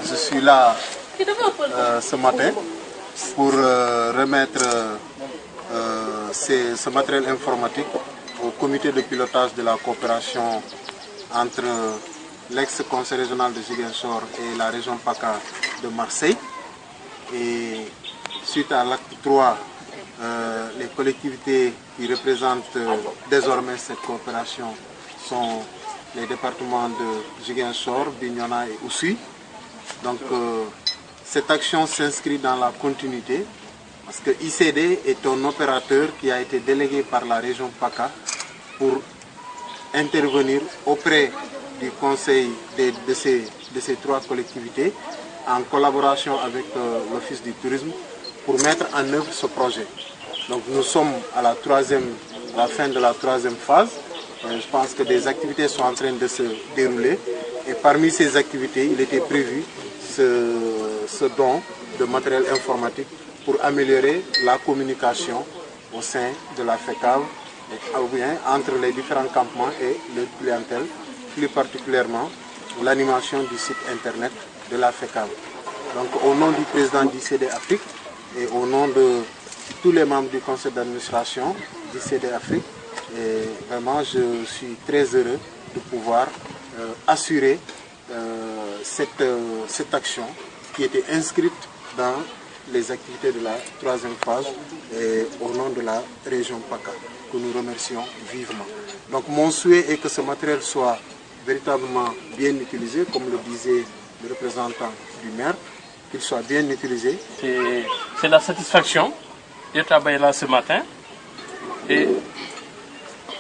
je suis là ce matin pour remettre ce matériel informatique au comité de pilotage de la coopération entre l'ex-conseil régional de Ziguinchor et la région PACA de Marseille. Et suite à l'acte 3, les collectivités qui représentent désormais cette coopération sont les départements de Ziguinchor, Bignona et Oussouye. Donc cette action s'inscrit dans la continuité parce que ICD est un opérateur qui a été délégué par la région PACA pour intervenir auprès du conseil de ces trois collectivités en collaboration avec l'Office du tourisme pour mettre en œuvre ce projet. Donc nous sommes à la fin de la troisième phase. Je pense que des activités sont en train de se dérouler et parmi ces activités, il était prévu ce don de matériel informatique pour améliorer la communication au sein de la FECAV, ou bien entre les différents campements et le clientèle, plus particulièrement l'animation du site internet de la FECAV. Donc au nom du président d'ICD Afrique et au nom de tous les membres du conseil d'administration d'ICD Afrique, et vraiment je suis très heureux de pouvoir assurer cette action qui était inscrite dans les activités de la troisième phase et au nom de la région PACA, que nous remercions vivement. Donc mon souhait est que ce matériel soit véritablement bien utilisé, comme le disait le représentant du maire, qu'il soit bien utilisé. C'est la satisfaction de travailler là ce matin et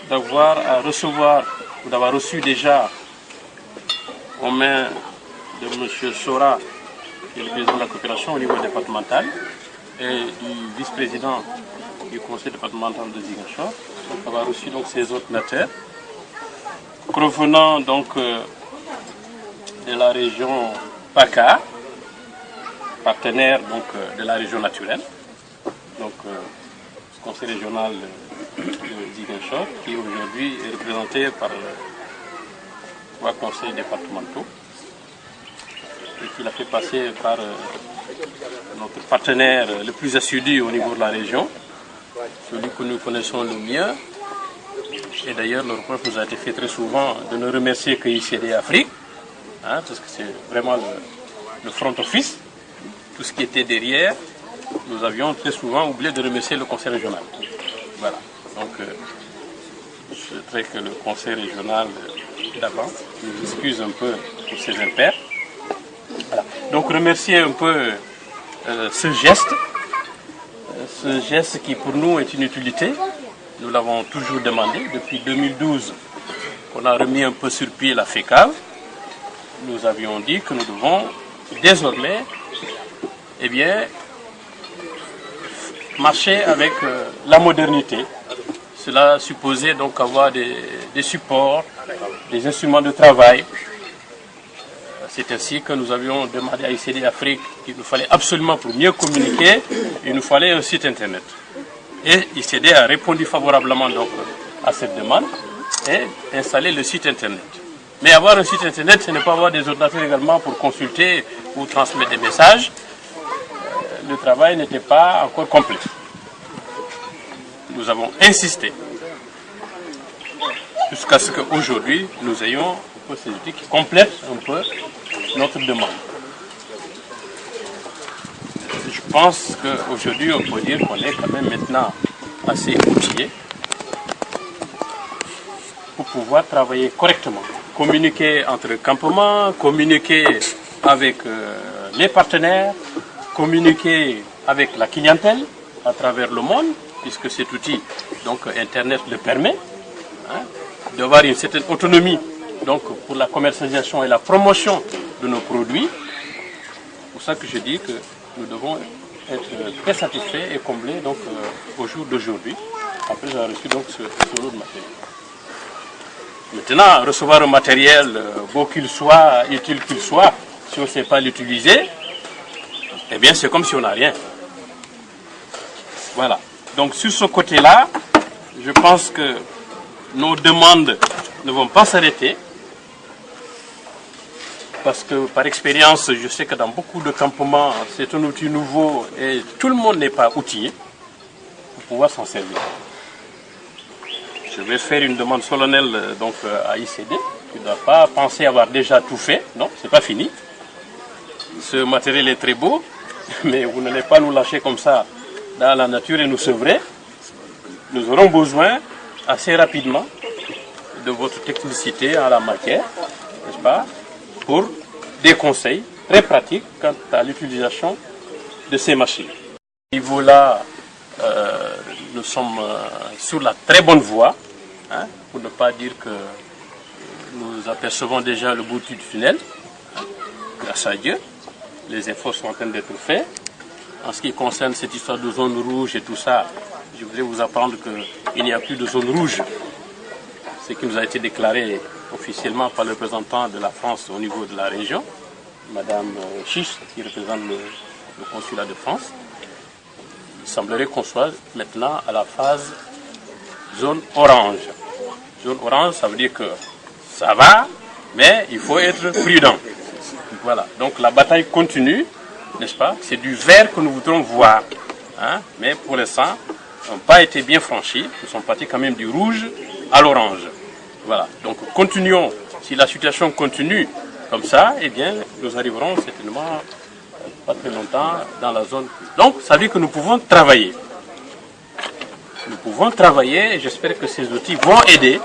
d'avoir reçu déjà aux mains de M. Sora, qui est le président de la coopération au niveau départemental, et du vice-président du conseil départemental de Ziguinchor, donc avoir reçu donc ces ordinateurs provenant donc de la région PACA, partenaire donc de la région naturelle, donc conseil régional de Ziguinchor, qui aujourd'hui est représenté par trois conseils départementaux et qui l'a fait passer par notre partenaire le plus assidu au niveau de la région, celui que nous connaissons le mieux. Et d'ailleurs, le reproche nous a été fait très souvent de ne remercier que ICD Afrique, hein, parce que c'est vraiment le front office. Tout ce qui était derrière, nous avions très souvent oublié de remercier le conseil régional. Voilà. Donc, je souhaiterais que le conseil régional d'avant nous excuse un peu pour ces impairs. Voilà. Donc, remercier un peu ce geste qui pour nous est une utilité. Nous l'avons toujours demandé depuis 2012 qu'on a remis un peu sur pied la FECAV. Nous avions dit que nous devons désormais marcher avec la modernité. Cela supposait donc avoir des supports, des instruments de travail. C'est ainsi que nous avions demandé à ICD Afrique qu'il nous fallait absolument, pour mieux communiquer, il nous fallait un site internet. Et ICD a répondu favorablement donc à cette demande et installé le site internet. Mais avoir un site internet, ce n'est pas avoir des ordinateurs également pour consulter ou transmettre des messages. Le travail n'était pas encore complet. Nous avons insisté jusqu'à ce qu'aujourd'hui nous ayons un peu ces outils qui complètent un peu notre demande. Je pense qu'aujourd'hui on peut dire qu'on est quand même maintenant assez outillé pour pouvoir travailler correctement, communiquer entre campements, communiquer avec les partenaires, communiquer avec la clientèle à travers le monde, puisque cet outil, donc Internet, le permet, hein, d'avoir une certaine autonomie donc, pour la commercialisation et la promotion de nos produits. C'est pour ça que je dis que nous devons être très satisfaits et comblés donc, au jour d'aujourd'hui, après avoir reçu donc, ce lot de matériel. Maintenant, recevoir un matériel, beau qu'il soit, utile qu'il soit, si on ne sait pas l'utiliser, eh bien c'est comme si on n'a rien. Voilà. Donc sur ce côté-là, je pense que nos demandes ne vont pas s'arrêter. parce que par expérience, je sais que dans beaucoup de campements, c'est un outil nouveau et tout le monde n'est pas outillé pour pouvoir s'en servir. Je vais faire une demande solennelle donc, à ICD. Tu ne dois pas penser avoir déjà tout fait. Non, ce n'est pas fini. Ce matériel est très beau, mais vous n'allez pas nous lâcher comme ça dans la nature et nous sevrer. Nous aurons besoin assez rapidement de votre technicité en la matière, n'est-ce pas, pour des conseils très pratiques quant à l'utilisation de ces machines. À ce niveau-là, nous sommes sur la très bonne voie, hein, pour ne pas dire que nous apercevons déjà le bout du tunnel, hein, grâce à Dieu. Les efforts sont en train d'être faits. En ce qui concerne cette histoire de zone rouge et tout ça, je voudrais vous apprendre qu'il n'y a plus de zone rouge. Ce qui nous a été déclaré officiellement par le représentant de la France au niveau de la région, Madame Chiche, qui représente le consulat de France. Il semblerait qu'on soit maintenant à la phase zone orange. Zone orange, ça veut dire que ça va, mais il faut être prudent. Voilà, donc la bataille continue, n'est-ce pas? C'est du vert que nous voudrons voir, hein? Mais pour l'instant, n'ont pas été bien franchis. Nous sommes partis quand même du rouge à l'orange. Voilà, donc continuons. Si la situation continue comme ça, eh bien, nous arriverons certainement pas très longtemps dans la zone. Donc, ça veut dire que nous pouvons travailler. Nous pouvons travailler et j'espère que ces outils vont aider,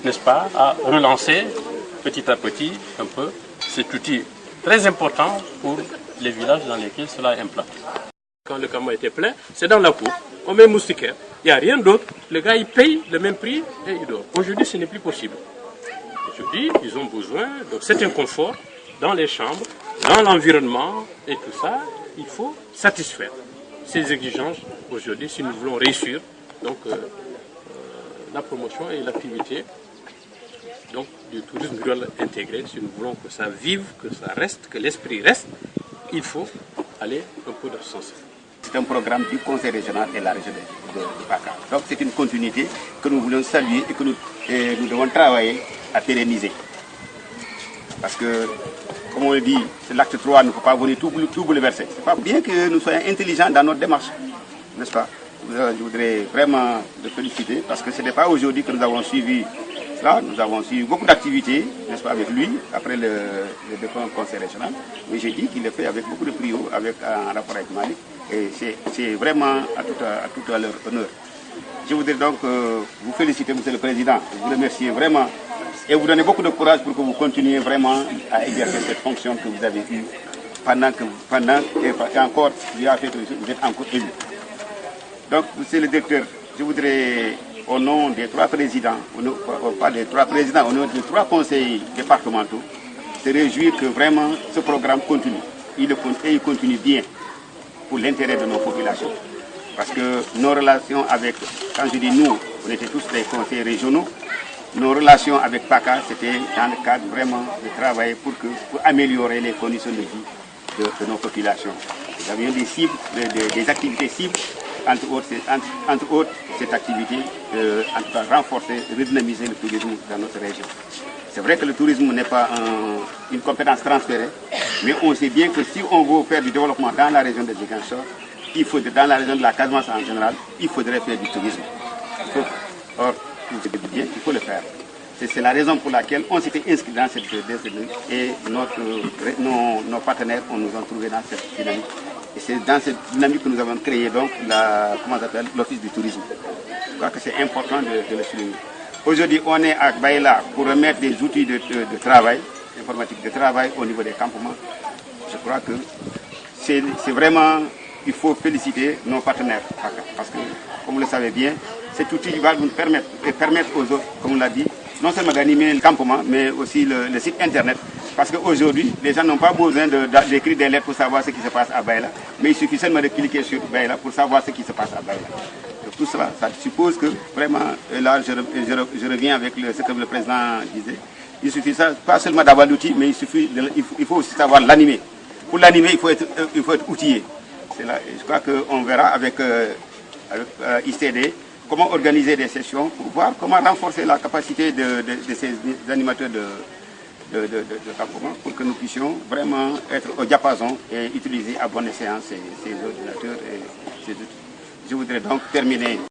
n'est-ce pas, à relancer petit à petit un peu cet outil très important pour les villages dans lesquels cela est implanté. Quand le camion était plein, c'est dans la cour, on met un moustiquaire, il n'y a rien d'autre, le gars il paye le même prix et il dort. Aujourd'hui ce n'est plus possible. Aujourd'hui ils ont besoin de certains conforts dans les chambres, dans l'environnement et tout ça, il faut satisfaire ces exigences aujourd'hui si nous voulons réussir donc, la promotion et l'activité donc, du tourisme rural intégré. Si nous voulons que ça vive, que ça reste, que l'esprit reste, il faut aller un peu dans ce sens. C'est un programme du Conseil régional et de la région de PACA. Donc c'est une continuité que nous voulons saluer et que nous devons travailler à pérenniser. Parce que, comme on le dit, c'est l'acte 3, il ne faut pas venir tout bouleverser. C'est pas bien que nous soyons intelligents dans notre démarche, n'est-ce pas? Je voudrais vraiment le féliciter parce que ce n'est pas aujourd'hui que nous avons suivi cela. Nous avons suivi beaucoup d'activités, n'est-ce pas, avec lui, après le défunt Conseil régional. Mais j'ai dit qu'il le fait avec beaucoup de brio, en rapport avec Malik. Et c'est vraiment à tout leur honneur. Je voudrais donc vous féliciter, Monsieur le Président, vous remercier vraiment et vous donner beaucoup de courage pour que vous continuiez vraiment à exercer cette fonction que vous avez eue pendant et encore, vous êtes encore élu. Donc, Monsieur le Directeur, je voudrais, au nom des 3 présidents, pas des 3 présidents, au nom des 3 conseils départementaux, se réjouir que vraiment ce programme continue. Il continue bien pour l'intérêt de nos populations. Parce que nos relations avec, quand je dis nous, on était tous des conseils régionaux, nos relations avec PACA, c'était dans le cadre vraiment de travailler pour améliorer les conditions de vie de nos populations. Nous avions des cibles, des activités cibles, entre autres cette activité, en tout cas renforcer, redynamiser le tourisme dans notre région. C'est vrai que le tourisme n'est pas une compétence transférée, mais on sait bien que si on veut faire du développement dans la région de Ziguinchor, dans la région de la Casamance en général, il faudrait faire du tourisme. Or, il faut le faire. C'est la raison pour laquelle on s'était inscrit dans cette dynamique et nos partenaires nous ont trouvé dans cette dynamique. Et c'est dans cette dynamique que nous avons créé donc l'Office du tourisme. Je crois que c'est important de le souligner. Aujourd'hui, on est à Baïla pour remettre des outils de travail, informatique de travail au niveau des campements. Je crois que c'est vraiment, il faut féliciter nos partenaires. Parce que, comme vous le savez bien, cet outil va nous permettre aux autres, comme on l'a dit, non seulement d'animer le campement, mais aussi le site internet. Parce qu'aujourd'hui, les gens n'ont pas besoin d'écrire des lettres pour savoir ce qui se passe à Baïla, mais il suffit seulement de cliquer sur Baïla pour savoir ce qui se passe à Baïla. Donc tout cela, ça suppose que vraiment, là je reviens avec ce que le président disait, il suffit ça, pas seulement d'avoir l'outil, mais il faut aussi savoir l'animer. Pour l'animer, il faut être outillé. Là, je crois qu'on verra avec ICD comment organiser des sessions pour voir comment renforcer la capacité de ces animateurs de campement pour que nous puissions vraiment être au diapason et utiliser à bon escient ces ordinateurs et ces outils. Je voudrais donc terminer